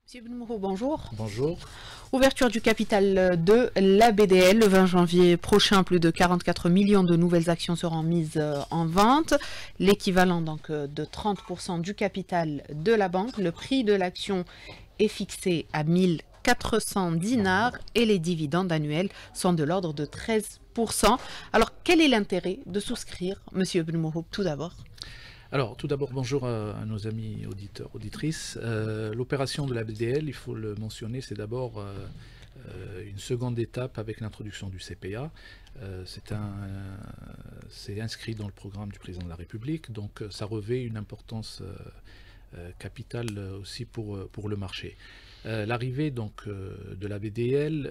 Monsieur Benmourou, bonjour. Bonjour. Ouverture du capital de la BDL le 20 janvier prochain. Plus de 44 millions de nouvelles actions seront mises en vente. L'équivalent donc de 30% du capital de la banque. Le prix de l'action est fixé à 1400 dinars et les dividendes annuels sont de l'ordre de 13%. Alors, quel est l'intérêt de souscrire, Monsieur Benmourou, tout d'abord? Alors, tout d'abord, bonjour à nos amis auditeurs, auditrices. L'opération de la BDL, il faut le mentionner, c'est d'abord une seconde étape avec l'introduction du CPA. C'est inscrit dans le programme du président de la République, donc ça revêt une importance capitale aussi pour le marché. L'arrivée donc de la BDL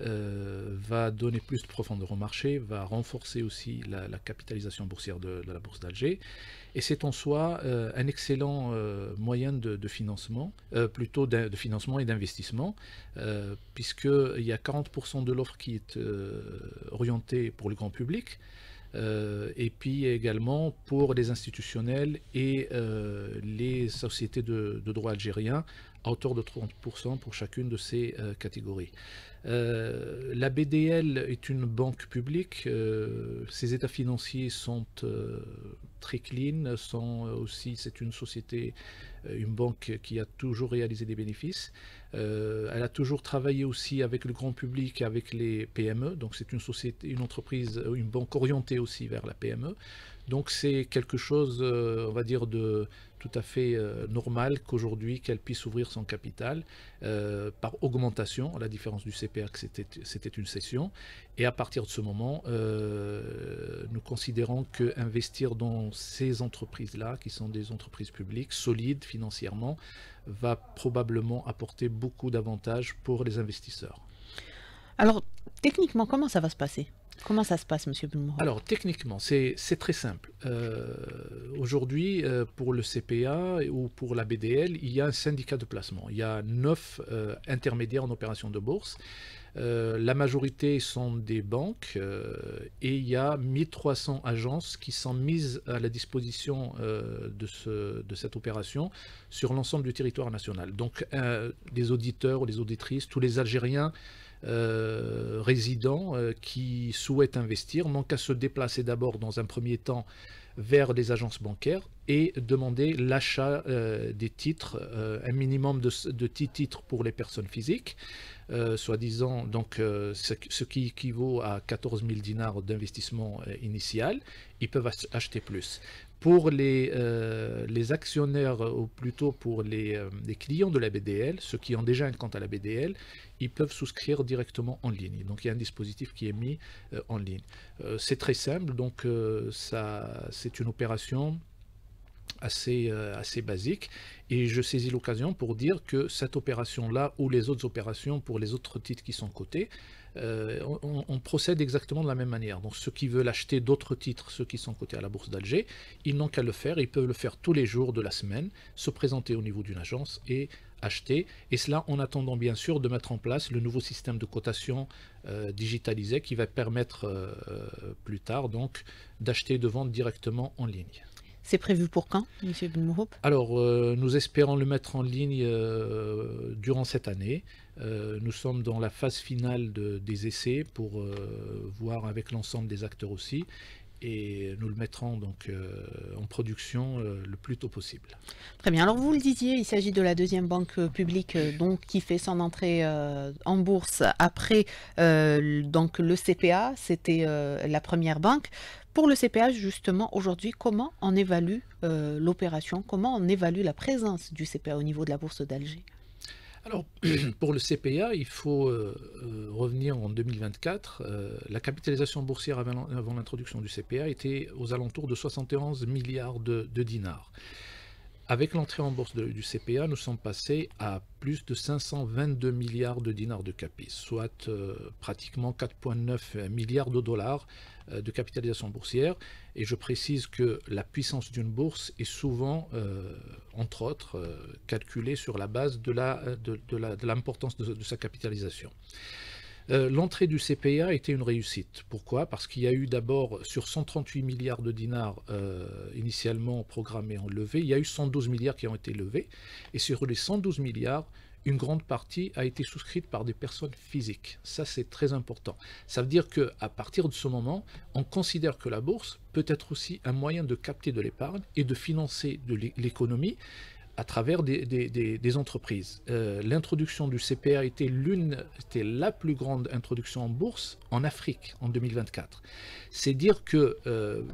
va donner plus de profondeur au marché, va renforcer aussi la capitalisation boursière de la bourse d'Alger, et c'est en soi un excellent moyen de financement, plutôt de financement et d'investissement, puisqu'il y a 40% de l'offre qui est orientée pour le grand public, et puis également pour les institutionnels et les sociétés de droit algérien à hauteur de 30% pour chacune de ces catégories. La BDL est une banque publique, ses états financiers sont très clean, c'est une société, une banque qui a toujours réalisé des bénéfices. Elle a toujours travaillé aussi avec le grand public, avec les PME, donc c'est une société, une entreprise, une banque orientée aussi vers la PME. Donc c'est quelque chose, on va dire, de tout à fait normal qu'aujourd'hui qu'elle puisse ouvrir son capital par augmentation, à la différence du CPA que c'était une cession. Et à partir de ce moment, nous considérons qu'investir dans ces entreprises-là, qui sont des entreprises publiques, solides financièrement, va probablement apporter beaucoup d'avantages pour les investisseurs. Alors, techniquement, comment ça va se passer? Comment ça se passe, Monsieur Benmourou? Alors, techniquement, c'est très simple. Aujourd'hui, pour le CPA ou pour la BDL, il y a un syndicat de placement. Il y a 9 intermédiaires en opération de bourse. La majorité sont des banques et il y a 1300 agences qui sont mises à la disposition de cette opération sur l'ensemble du territoire national. Donc, les auditeurs ou les auditrices, tous les Algériens résidents qui souhaitent investir n'ont qu'à se déplacer d'abord dans un premier temps vers les agences bancaires et demander l'achat des titres, un minimum de 10 titres pour les personnes physiques, soi-disant donc ce qui équivaut à 14 000 dinars d'investissement initial. Ils peuvent acheter plus. Pour les actionnaires, ou plutôt pour les clients de la BDL, ceux qui ont déjà un compte à la BDL, ils peuvent souscrire directement en ligne. Donc il y a un dispositif qui est mis en ligne. C'est très simple, donc c'est une opération assez basique, et je saisis l'occasion pour dire que cette opération-là ou les autres opérations pour les autres titres qui sont cotés, on procède exactement de la même manière. Donc ceux qui veulent acheter d'autres titres, ceux qui sont cotés à la bourse d'Alger, ils n'ont qu'à le faire, ils peuvent le faire tous les jours de la semaine, se présenter au niveau d'une agence et acheter, et cela en attendant bien sûr de mettre en place le nouveau système de cotation digitalisé qui va permettre plus tard donc d'acheter et de vendre directement en ligne. C'est prévu pour quand, M. Benmourou? Alors, nous espérons le mettre en ligne durant cette année. Nous sommes dans la phase finale des essais pour voir avec l'ensemble des acteurs aussi. Et nous le mettrons donc en production le plus tôt possible. Très bien. Alors vous le disiez, il s'agit de la deuxième banque publique donc qui fait son entrée en bourse après donc le CPA. C'était la première banque. Pour le CPA, justement, aujourd'hui, comment on évalue l'opération? Comment on évalue la présence du CPA au niveau de la bourse d'Alger? Alors, pour le CPA, il faut revenir en 2024. La capitalisation boursière avant l'introduction du CPA était aux alentours de 71 milliards de dinars. Avec l'entrée en bourse du CPA, nous sommes passés à plus de 522 milliards de dinars de capis, soit pratiquement 4,9 milliards de dollars de capitalisation boursière. Et je précise que la puissance d'une bourse est souvent, entre autres, calculée sur la base de l'importance de sa capitalisation. L'entrée du CPA était une réussite. Pourquoi? Parce qu'il y a eu d'abord, sur 138 milliards de dinars initialement programmés en levée, il y a eu 112 milliards qui ont été levés. Et sur les 112 milliards, une grande partie a été souscrite par des personnes physiques. Ça, c'est très important. Ça veut dire qu'à partir de ce moment, on considère que la bourse peut être aussi un moyen de capter de l'épargne et de financer de l'économie à travers des entreprises. L'introduction du CPA était la plus grande introduction en bourse en Afrique en 2024. C'est dire que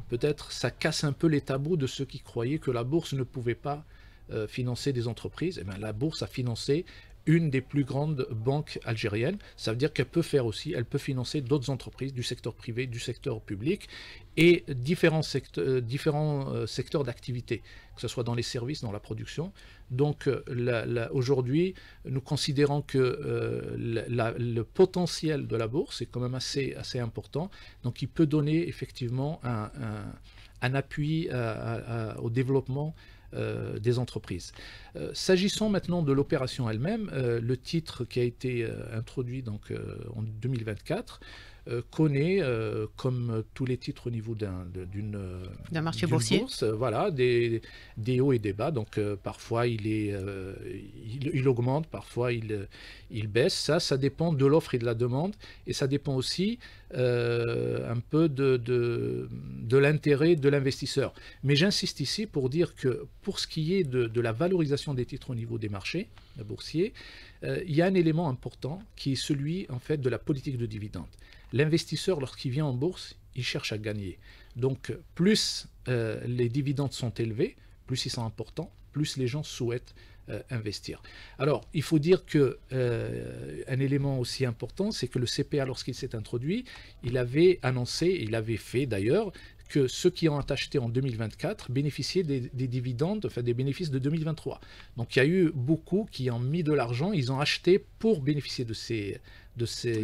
peut-être ça casse un peu les tabous de ceux qui croyaient que la bourse ne pouvait pas financer des entreprises. Eh bien, la bourse a financé une des plus grandes banques algériennes. Ça veut dire qu'elle peut faire aussi, elle peut financer d'autres entreprises du secteur privé, du secteur public et différents secteurs d'activité, que ce soit dans les services, dans la production. Donc aujourd'hui, nous considérons que le potentiel de la bourse est quand même assez important. Donc il peut donner effectivement un appui au développement des entreprises. S'agissant maintenant de l'opération elle-même, le titre qui a été introduit donc, en 2024 connaît, comme tous les titres au niveau d'un marché boursier, bourse, voilà, des hauts et des bas. Donc parfois il augmente, parfois il baisse. Ça dépend de l'offre et de la demande, et ça dépend aussi un peu de l'intérêt de l'investisseur. Mais j'insiste ici pour dire que pour ce qui est de la valorisation des titres au niveau des marchés boursiers, il y a un élément important qui est celui en fait de la politique de dividende. L'investisseur, lorsqu'il vient en bourse, il cherche à gagner. Donc plus les dividendes sont élevés, plus ils sont importants, plus les gens souhaitent investir. Alors, il faut dire que un élément aussi important, c'est que le CPA, lorsqu'il s'est introduit, il avait annoncé, il avait fait d'ailleurs, que ceux qui ont acheté en 2024 bénéficiaient des dividendes, enfin des bénéfices de 2023. Donc il y a eu beaucoup qui ont mis de l'argent, ils ont acheté pour bénéficier de ces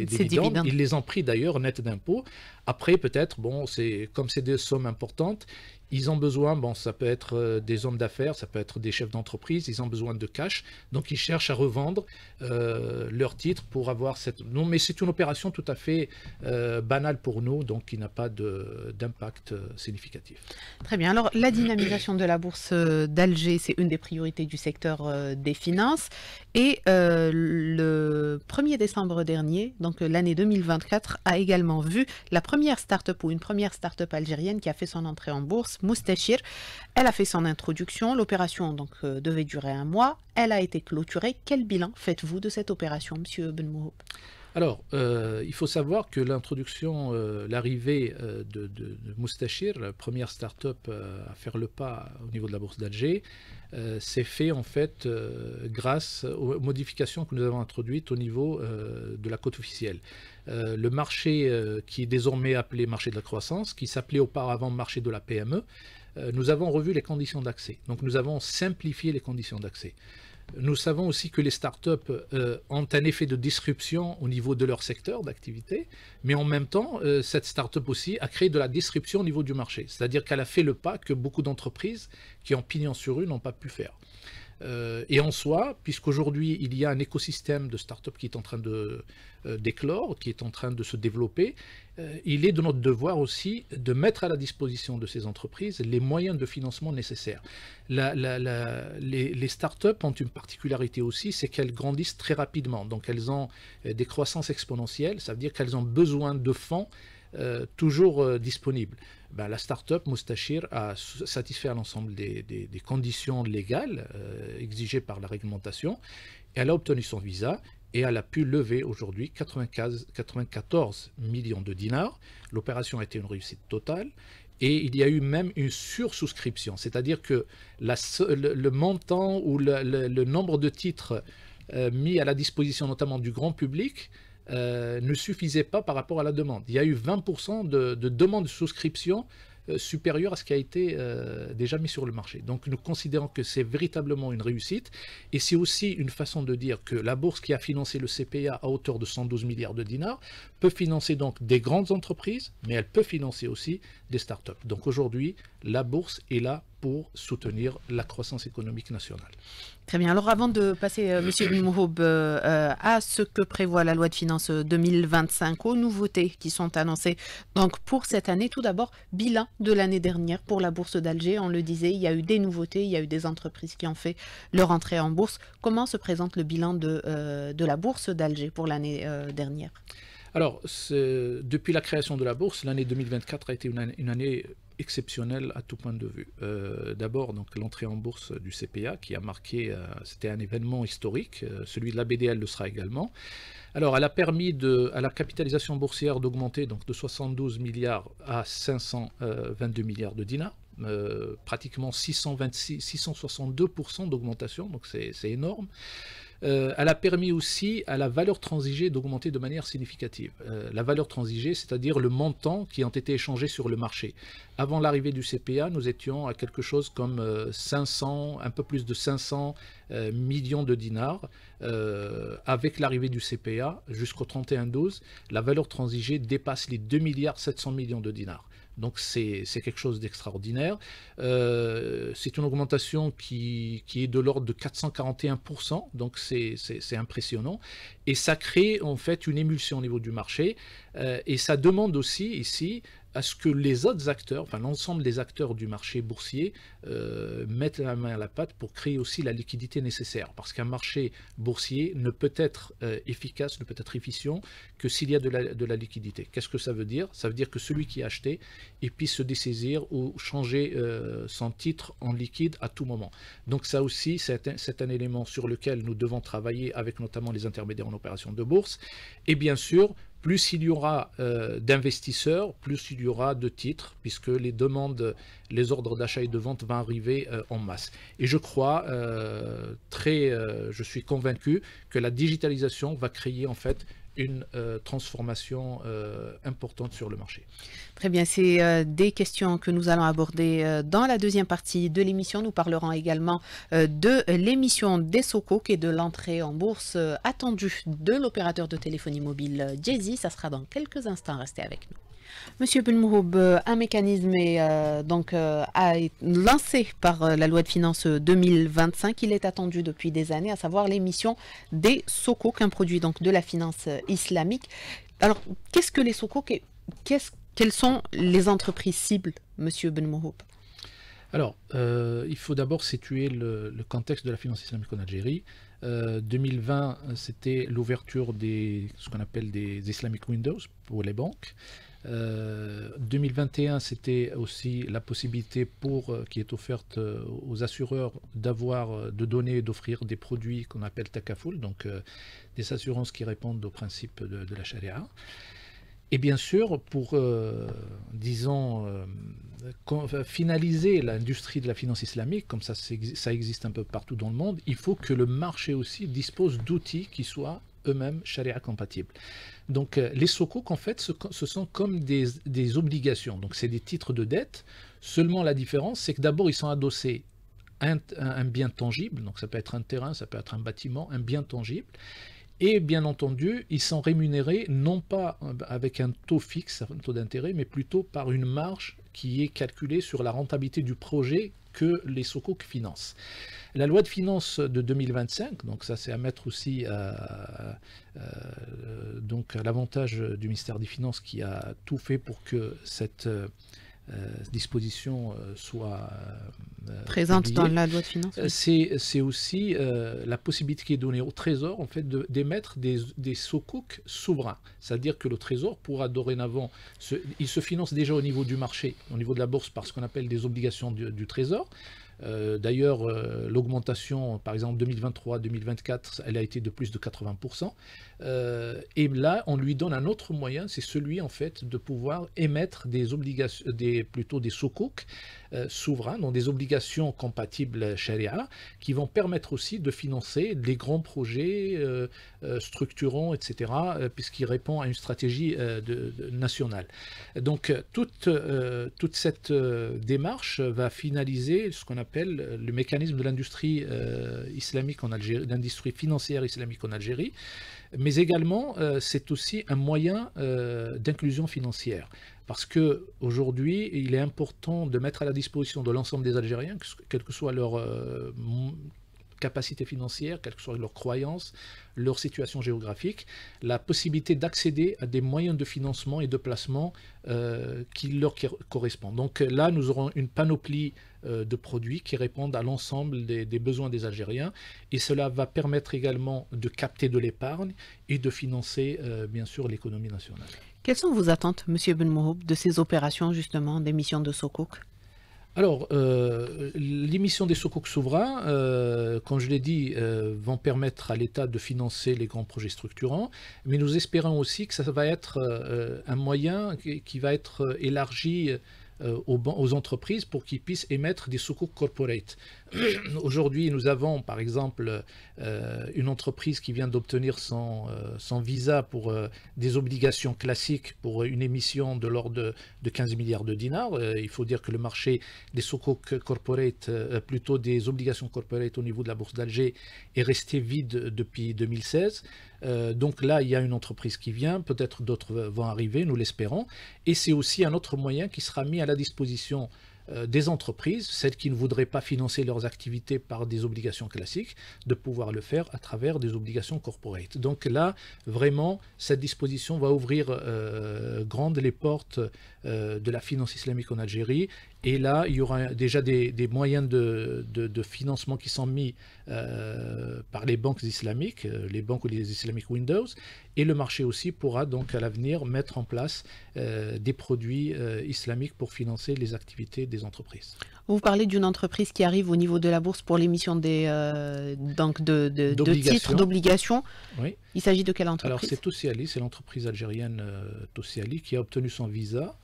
dividendes. Ils les ont pris d'ailleurs net d'impôts. Après, peut-être, bon, comme c'est des sommes importantes, ils ont besoin, bon, ça peut être des hommes d'affaires, ça peut être des chefs d'entreprise, ils ont besoin de cash, donc ils cherchent à revendre leurs titres pour avoir cette... Non, mais c'est une opération tout à fait banale pour nous, donc qui n'a pas d'impact significatif. Très bien. Alors, la dynamisation de la bourse d'Alger, c'est une des priorités du secteur des finances. Et le 1er décembre dernier, donc l'année 2024, a également vu la première start-up ou une première start-up algérienne qui a fait son entrée en bourse, Moustachir. Elle a fait son introduction. L'opération donc devait durer 1 mois. Elle a été clôturée. Quel bilan faites-vous de cette opération, Monsieur Benmouhoub? Alors, il faut savoir que l'introduction, l'arrivée de Moustachir, la première start-up à faire le pas au niveau de la bourse d'Alger, s'est fait en fait grâce aux modifications que nous avons introduites au niveau de la cote officielle. Le marché qui est désormais appelé marché de la croissance, qui s'appelait auparavant marché de la PME, nous avons revu les conditions d'accès. Donc nous avons simplifié les conditions d'accès. Nous savons aussi que les startups ont un effet de disruption au niveau de leur secteur d'activité, mais en même temps, cette startup aussi a créé de la disruption au niveau du marché. C'est-à-dire qu'elle a fait le pas que beaucoup d'entreprises qui ont pignon sur rue n'ont pas pu faire. Et en soi, puisqu'aujourd'hui il y a un écosystème de startups qui est en train d'éclore, qui est en train de se développer, il est de notre devoir aussi de mettre à la disposition de ces entreprises les moyens de financement nécessaires. Les startups ont une particularité aussi, c'est qu'elles grandissent très rapidement. Donc elles ont des croissances exponentielles, ça veut dire qu'elles ont besoin de fonds toujours disponibles. Ben, la start-up Moustachir a satisfait à l'ensemble des conditions légales exigées par la réglementation. Elle a obtenu son visa et elle a pu lever aujourd'hui 94 millions de dinars. L'opération a été une réussite totale. Et il y a eu même une sursouscription, c'est-à-dire que le montant ou le nombre de titres mis à la disposition notamment du grand public ne suffisait pas par rapport à la demande. Il y a eu 20% de demandes de souscription supérieures à ce qui a été déjà mis sur le marché. Donc nous considérons que c'est véritablement une réussite et c'est aussi une façon de dire que la bourse qui a financé le CPA à hauteur de 112 milliards de dinars peut financer donc des grandes entreprises, mais elle peut financer aussi des startups. Donc aujourd'hui, la bourse est là pour soutenir la croissance économique nationale. Très bien. Alors avant de passer, Monsieur Benmouhoub, à ce que prévoit la loi de finances 2025, aux nouveautés qui sont annoncées donc pour cette année, tout d'abord, bilan de l'année dernière pour la Bourse d'Alger. On le disait, il y a eu des nouveautés, il y a eu des entreprises qui ont fait leur entrée en bourse. Comment se présente le bilan de la Bourse d'Alger pour l'année dernière? Alors, depuis la création de la bourse, l'année 2024 a été une année exceptionnelle à tout point de vue. D'abord, donc l'entrée en bourse du CPA qui a marqué, c'était un événement historique, celui de la BDL le sera également. Alors, elle a permis à la capitalisation boursière d'augmenter donc de 72 milliards à 522 milliards de dinars. Pratiquement 662% d'augmentation, donc c'est énorme. Elle a permis aussi à la valeur transigée d'augmenter de manière significative. La valeur transigée, c'est-à-dire le montant qui ont été échangés sur le marché. Avant l'arrivée du CPA, nous étions à quelque chose comme un peu plus de 500 millions de dinars. Avec l'arrivée du CPA, jusqu'au 31-12, la valeur transigée dépasse les 2 milliards 700 millions de dinars. Donc c'est quelque chose d'extraordinaire. C'est une augmentation qui est de l'ordre de 441%, donc c'est impressionnant. Et ça crée en fait une émulsion au niveau du marché. Et ça demande aussi ici à ce que les autres acteurs, enfin l'ensemble des acteurs du marché boursier, mettent la main à la pâte pour créer aussi la liquidité nécessaire. Parce qu'un marché boursier ne peut être efficace, ne peut être efficient que s'il y a de la liquidité. Qu'est-ce que ça veut dire? Ça veut dire que celui qui a acheté, il puisse se dessaisir ou changer son titre en liquide à tout moment. Donc ça aussi, c'est un élément sur lequel nous devons travailler avec notamment les intermédiaires en opération de bourse. Et bien sûr, plus il y aura d'investisseurs, plus il y aura de titres, puisque les demandes, les ordres d'achat et de vente vont arriver en masse. Et je crois, je suis convaincu que la digitalisation va créer en fait une transformation importante sur le marché. Très bien, c'est des questions que nous allons aborder dans la deuxième partie de l'émission. Nous parlerons également de l'émission des Socok et de l'entrée en bourse attendue de l'opérateur de téléphonie mobile Djezzy. Ça sera dans quelques instants. Restez avec nous. Monsieur Benmouhoub, un mécanisme est lancé par la loi de finances 2025. Il est attendu depuis des années, à savoir l'émission des Socok, un produit donc de la finance islamique. Alors, qu'est-ce que les Socok et quelles sont les entreprises cibles, Monsieur Benmouhoub? Alors, il faut d'abord situer le contexte de la finance islamique en Algérie. 2020, c'était l'ouverture ce qu'on appelle des Islamic Windows pour les banques. 2021, c'était aussi la possibilité qui est offerte aux assureurs de donner et d'offrir des produits qu'on appelle takafoul, donc des assurances qui répondent aux principes de la charia. Et bien sûr, pour, finaliser l'industrie de la finance islamique, comme ça existe un peu partout dans le monde, il faut que le marché aussi dispose d'outils qui soient eux-mêmes charia compatibles. Donc les Socok, en fait, ce sont comme des obligations. Donc c'est des titres de dette. Seulement la différence, c'est que d'abord, ils sont adossés à un bien tangible. Donc ça peut être un terrain, ça peut être un bâtiment, un bien tangible. Et bien entendu, ils sont rémunérés non pas avec un taux fixe, un taux d'intérêt, mais plutôt par une marge qui est calculée sur la rentabilité du projet que les Socok financent. La loi de finances de 2025, donc ça c'est à mettre aussi donc à l'avantage du ministère des Finances qui a tout fait pour que cette disposition soit présente publiée. Dans la loi de finances. Oui. C'est aussi la possibilité qui est donnée au Trésor en fait d'émettre des Socok souverains, c'est-à-dire que le Trésor pourra dorénavant, il se finance déjà au niveau du marché, au niveau de la bourse par ce qu'on appelle des obligations du Trésor. D'ailleurs, l'augmentation, par exemple 2023-2024, elle a été de plus de 80%. Et là, on lui donne un autre moyen, c'est celui en fait de pouvoir émettre des obligations, plutôt des Socok souverains, donc des obligations compatibles Sharia, qui vont permettre aussi de financer les grands projets structurants, etc., puisqu'il répond à une stratégie nationale. Donc toute cette démarche va finaliser ce qu'on appelle le mécanisme de l'industrie islamique en Algérie, l'industrie financière islamique en Algérie, mais également c'est aussi un moyen d'inclusion financière. parce qu'aujourd'hui, il est important de mettre à la disposition de l'ensemble des Algériens, quelle que soit leur capacité financière, quelles que soient leurs croyances, leur situation géographique, la possibilité d'accéder à des moyens de financement et de placement qui leur correspondent. Donc là, nous aurons une panoplie de produits qui répondent à l'ensemble des besoins des Algériens, et cela va permettre également de capter de l'épargne et de financer bien sûr l'économie nationale. Quelles sont vos attentes, M. Benmouhoub, de ces opérations justement d'émission de Sukuk? Alors, l'émission des Sukuk souverains, comme je l'ai dit, vont permettre à l'État de financer les grands projets structurants, mais nous espérons aussi que ça va être un moyen qui va être élargi aux entreprises pour qu'ils puissent émettre des Sukuk corporate. Aujourd'hui, nous avons par exemple une entreprise qui vient d'obtenir son visa pour des obligations classiques pour une émission de l'ordre de 15 milliards de dinars. Il faut dire que le marché des Sukuk corporate, plutôt des obligations corporate au niveau de la bourse d'Alger, est resté vide depuis 2016. Donc là, il y a une entreprise qui vient, peut-être d'autres vont arriver, nous l'espérons. Et c'est aussi un autre moyen qui sera mis à la disposition des entreprises, celles qui ne voudraient pas financer leurs activités par des obligations classiques, de pouvoir le faire à travers des obligations corporate. Donc là, vraiment, cette disposition va ouvrir grandes les portes de la finance islamique en Algérie. Et là, il y aura déjà des moyens de financement qui sont mis par les banques islamiques, les banques ou les Islamic Windows, et le marché aussi pourra donc à l'avenir mettre en place des produits islamiques pour financer les activités des entreprises. Vous parlez d'une entreprise qui arrive au niveau de la bourse pour l'émission des de titres d'obligations. Oui. Il s'agit de quelle entreprise? Alors c'est Tossiali, c'est l'entreprise algérienne Tossiali qui a obtenu son visa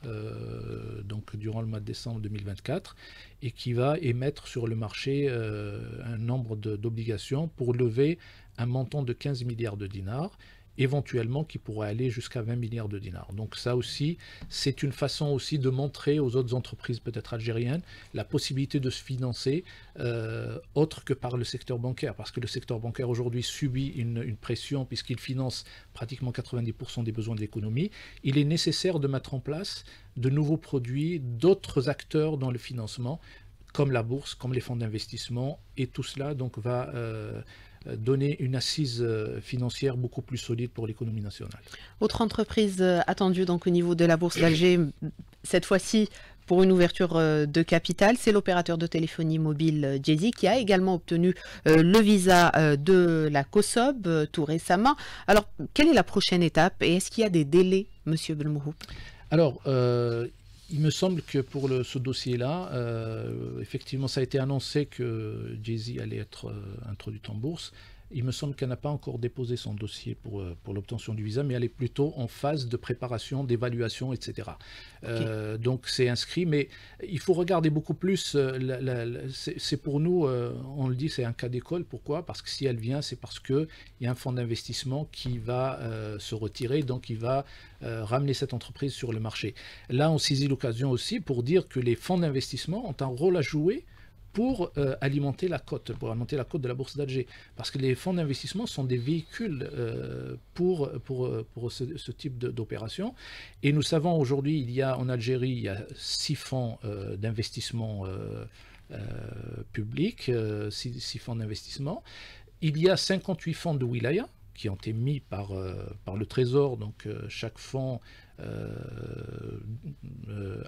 donc durant le mois de décembre 2024 et qui va émettre sur le marché un nombre d'obligations pour lever un montant de 15 milliards de dinars, éventuellement qui pourrait aller jusqu'à 20 milliards de dinars. Donc ça aussi, c'est une façon aussi de montrer aux autres entreprises peut-être algériennes la possibilité de se financer autre que par le secteur bancaire, parce que le secteur bancaire aujourd'hui subit une pression puisqu'il finance pratiquement 90% des besoins de l'économie. Il est nécessaire de mettre en place de nouveaux produits, d'autres acteurs dans le financement, comme la bourse, comme les fonds d'investissement, et tout cela donc va donner une assise financière beaucoup plus solide pour l'économie nationale. Autre entreprise attendue donc au niveau de la bourse d'Alger, cette fois-ci pour une ouverture de capital, c'est l'opérateur de téléphonie mobile Djezzy qui a également obtenu le visa de la COSOB tout récemment. Alors, quelle est la prochaine étape et est-ce qu'il y a des délais, Monsieur Benmouhoub? Alors, il me semble que pour ce dossier-là, effectivement, ça a été annoncé que Djezzy allait être introduite en bourse. Il me semble qu'elle n'a pas encore déposé son dossier pour l'obtention du visa, mais elle est plutôt en phase de préparation, d'évaluation, etc. Okay. Donc c'est inscrit, mais il faut regarder beaucoup plus. C'est pour nous, on le dit, c'est un cas d'école. Pourquoi? Parce que si elle vient, c'est parce qu'il y a un fonds d'investissement qui va se retirer, donc il va ramener cette entreprise sur le marché. Là, on saisit l'occasion aussi pour dire que les fonds d'investissement ont un rôle à jouer pour alimenter la cote, de la bourse d'Alger. Parce que les fonds d'investissement sont des véhicules pour ce type d'opération. Et nous savons aujourd'hui, en Algérie, il y a 6 fonds d'investissement publics, 6 fonds d'investissement. Il y a 58 fonds de wilaya qui ont été mis par le Trésor, donc chaque fonds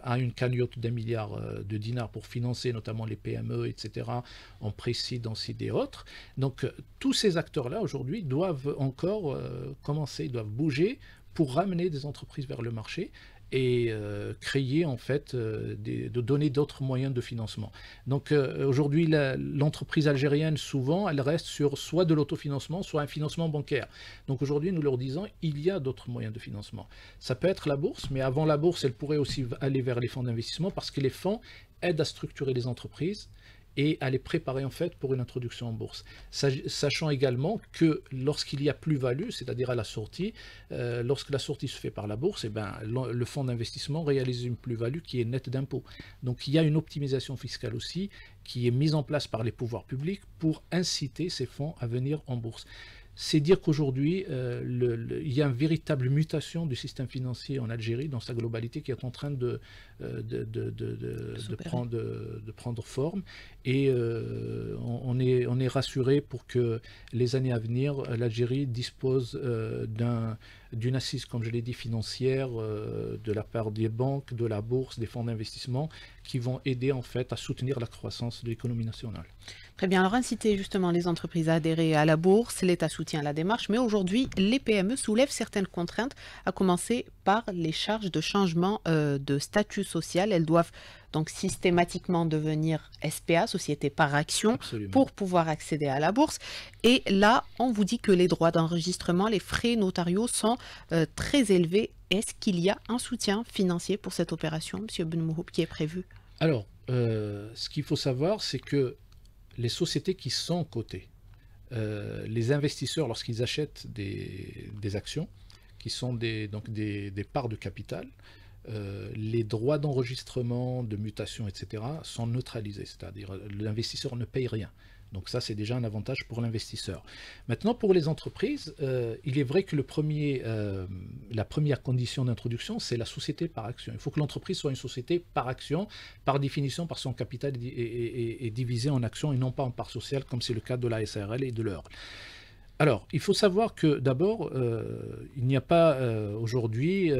a une cagnotte d'1 milliard de dinars pour financer notamment les PME, etc., en précis, en CID et autres. Donc tous ces acteurs-là aujourd'hui doivent encore commencer, ils doivent bouger pour ramener des entreprises vers le marché et créer en fait, de donner d'autres moyens de financement. Donc aujourd'hui, l'entreprise algérienne, souvent, elle reste sur soit de l'autofinancement, soit un financement bancaire. Donc aujourd'hui, nous leur disons, il y a d'autres moyens de financement. Ça peut être la bourse, mais avant la bourse, elle pourrait aussi aller vers les fonds d'investissement parce que les fonds aident à structurer les entreprises et à les préparer en fait pour une introduction en bourse. Sachant également que lorsqu'il y a plus-value, c'est-à-dire à la sortie, lorsque la sortie se fait par la bourse, le fonds d'investissement réalise une plus-value qui est nette d'impôts. Donc il y a une optimisation fiscale aussi qui est mise en place par les pouvoirs publics pour inciter ces fonds à venir en bourse. c'est dire qu'aujourd'hui, il y a une véritable mutation du système financier en Algérie dans sa globalité qui est en train de prendre forme. Et on est rassuré pour que les années à venir, l'Algérie dispose d'une assise, comme je l'ai dit, financière de la part des banques, de la bourse, des fonds d'investissement qui vont aider en fait à soutenir la croissance de l'économie nationale. Très bien, alors inciter justement les entreprises à adhérer à la bourse, l'État soutient la démarche, mais aujourd'hui, les PME soulèvent certaines contraintes, à commencer par les charges de changement de statut social. Elles doivent donc systématiquement devenir SPA, société par action, Absolument. pour pouvoir accéder à la bourse. Et là, on vous dit que les droits d'enregistrement, les frais notariaux sont très élevés. Est-ce qu'il y a un soutien financier pour cette opération, M. Ben Mouhoub, qui est prévu? Alors, ce qu'il faut savoir, c'est que les sociétés qui sont cotées, les investisseurs, lorsqu'ils achètent des actions, qui sont donc des parts de capital, les droits d'enregistrement, de mutation, etc., sont neutralisés, c'est-à-dire l'investisseur ne paye rien. Donc ça, c'est déjà un avantage pour l'investisseur. Maintenant, pour les entreprises, il est vrai que la première condition d'introduction, c'est la société par action. Il faut que l'entreprise soit une société par action, par définition, parce que son capital est divisé en actions et non pas en parts sociales, comme c'est le cas de la SARL et de l'EUR. Alors, il faut savoir que d'abord, il n'y a pas aujourd'hui,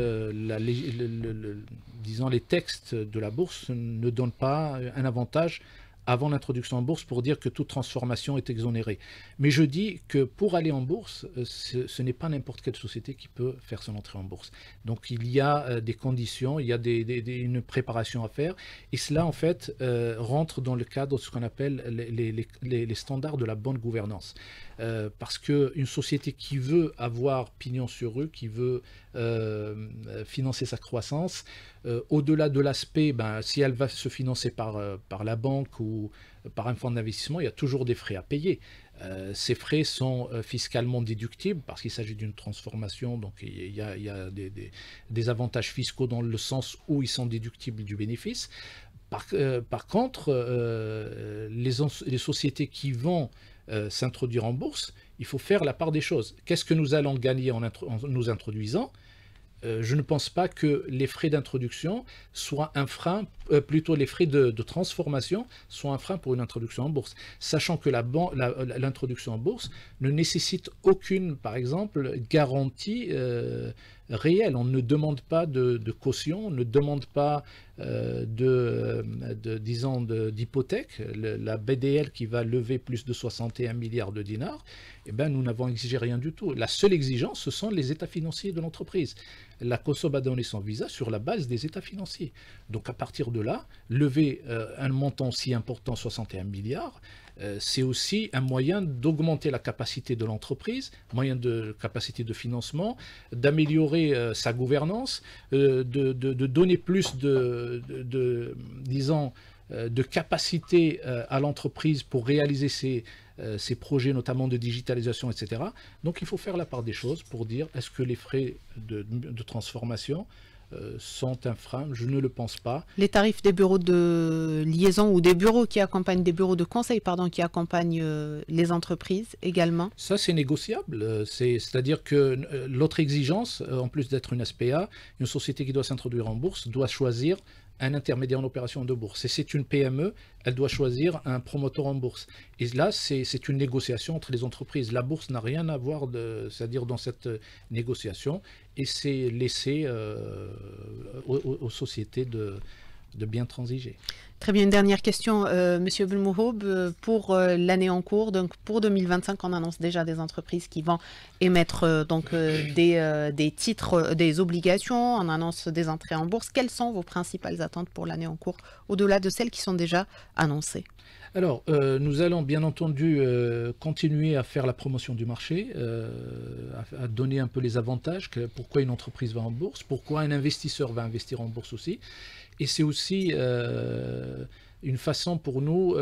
disons, les textes de la bourse ne donnent pas un avantage avant l'introduction en bourse pour dire que toute transformation est exonérée. Mais je dis que pour aller en bourse, ce n'est pas n'importe quelle société qui peut faire son entrée en bourse. Donc il y a des conditions, il y a une préparation à faire, et cela en fait rentre dans le cadre de ce qu'on appelle les standards de la bonne gouvernance. Parce qu'une société qui veut avoir pignon sur rue, qui veut financer sa croissance, au-delà de l'aspect, si elle va se financer par la banque ou par un fonds d'investissement, il y a toujours des frais à payer. Ces frais sont fiscalement déductibles parce qu'il s'agit d'une transformation, donc il y a des avantages fiscaux dans le sens où ils sont déductibles du bénéfice. Par contre, les sociétés qui vont s'introduire en bourse, il faut faire la part des choses. Qu'est-ce que nous allons gagner en nous introduisant ? Je ne pense pas que les frais d'introduction soient un frein, plutôt les frais de transformation soient un frein pour une introduction en bourse. Sachant que l'introduction en bourse ne nécessite aucune, par exemple, garantie réelle. On ne demande pas de caution, on ne demande pas d'hypothèque. La BDL qui va lever plus de 61 milliards de dinars, nous n'avons exigé rien du tout. La seule exigence, ce sont les états financiers de l'entreprise. La COSOB a donné son visa sur la base des états financiers. Donc à partir de là, lever un montant si important, 61 milliards, c'est aussi un moyen d'augmenter la capacité de l'entreprise, moyen de capacité de financement, d'améliorer sa gouvernance, de donner plus de capacité à l'entreprise pour réaliser ses projets, notamment de digitalisation, etc. Donc il faut faire la part des choses pour dire est-ce que les frais de transformation sont un frein? Je ne le pense pas. Les tarifs des bureaux de liaison ou des bureaux qui accompagnent, des bureaux de conseil, pardon, qui accompagnent les entreprises également? Ça, c'est négociable. C'est-à-dire que l'autre exigence, en plus d'être une SPA, une société qui doit s'introduire en bourse doit choisir un intermédiaire en opération de bourse. Et c'est une PME, elle doit choisir un promoteur en bourse. Et là, c'est une négociation entre les entreprises. La bourse n'a rien à voir, c'est-à-dire dans cette négociation, et c'est laissé aux sociétés de bien transiger. Très bien, une dernière question, Monsieur Ben Mouhoub, pour l'année en cours, donc pour 2025, on annonce déjà des entreprises qui vont émettre des titres, des obligations, on annonce des entrées en bourse. Quelles sont vos principales attentes pour l'année en cours, au-delà de celles qui sont déjà annoncées? Alors, nous allons bien entendu continuer à faire la promotion du marché, à donner un peu les avantages, pourquoi une entreprise va en bourse, pourquoi un investisseur va investir en bourse aussi. Et c'est aussi une façon pour nous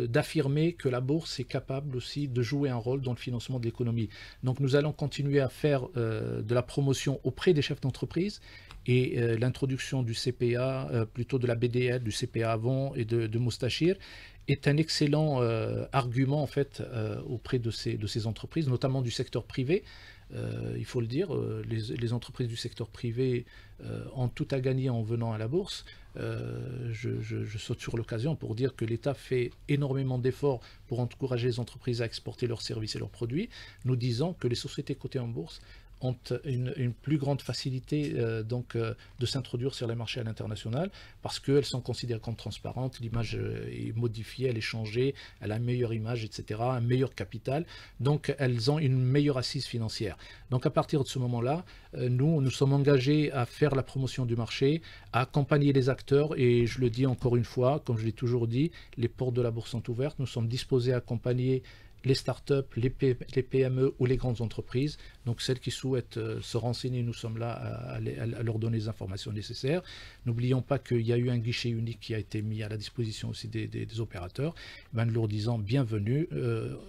d'affirmer que la bourse est capable aussi de jouer un rôle dans le financement de l'économie. Donc nous allons continuer à faire de la promotion auprès des chefs d'entreprise et l'introduction du CPA, plutôt de la BDL, du CPA avant et de Moustachir, est un excellent argument en fait auprès de ces entreprises, notamment du secteur privé. Il faut le dire, les entreprises du secteur privé ont tout à gagner en venant à la bourse. Je saute sur l'occasion pour dire que l'État fait énormément d'efforts pour encourager les entreprises à exporter leurs services et leurs produits, nous disant que les sociétés cotées en bourse ont une plus grande facilité de s'introduire sur les marchés à l'international parce qu'elles sont considérées comme transparentes, l'image est modifiée, elle est changée, elle a une meilleure image, etc., un meilleur capital, donc elles ont une meilleure assise financière. Donc à partir de ce moment-là, nous sommes engagés à faire la promotion du marché, à accompagner les acteurs et je le dis encore une fois, comme je l'ai toujours dit, les portes de la bourse sont ouvertes, nous sommes disposés à accompagner les startups, les PME ou les grandes entreprises. Donc celles qui souhaitent se renseigner, nous sommes là à leur donner les informations nécessaires. N'oublions pas qu'il y a eu un guichet unique qui a été mis à la disposition aussi des opérateurs. Nous leur disons bienvenue,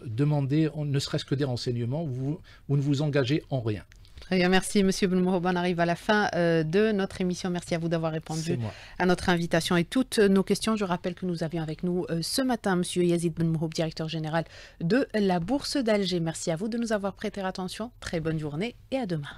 demandez ne serait-ce que des renseignements, vous ne vous engagez en rien. Très bien, merci Monsieur Benmouhoub. On arrive à la fin de notre émission. Merci à vous d'avoir répondu à notre invitation et toutes nos questions. Je rappelle que nous avions avec nous ce matin Monsieur Yazid Benmouhoub, directeur général de la Bourse d'Alger. Merci à vous de nous avoir prêté attention. Très bonne journée et à demain.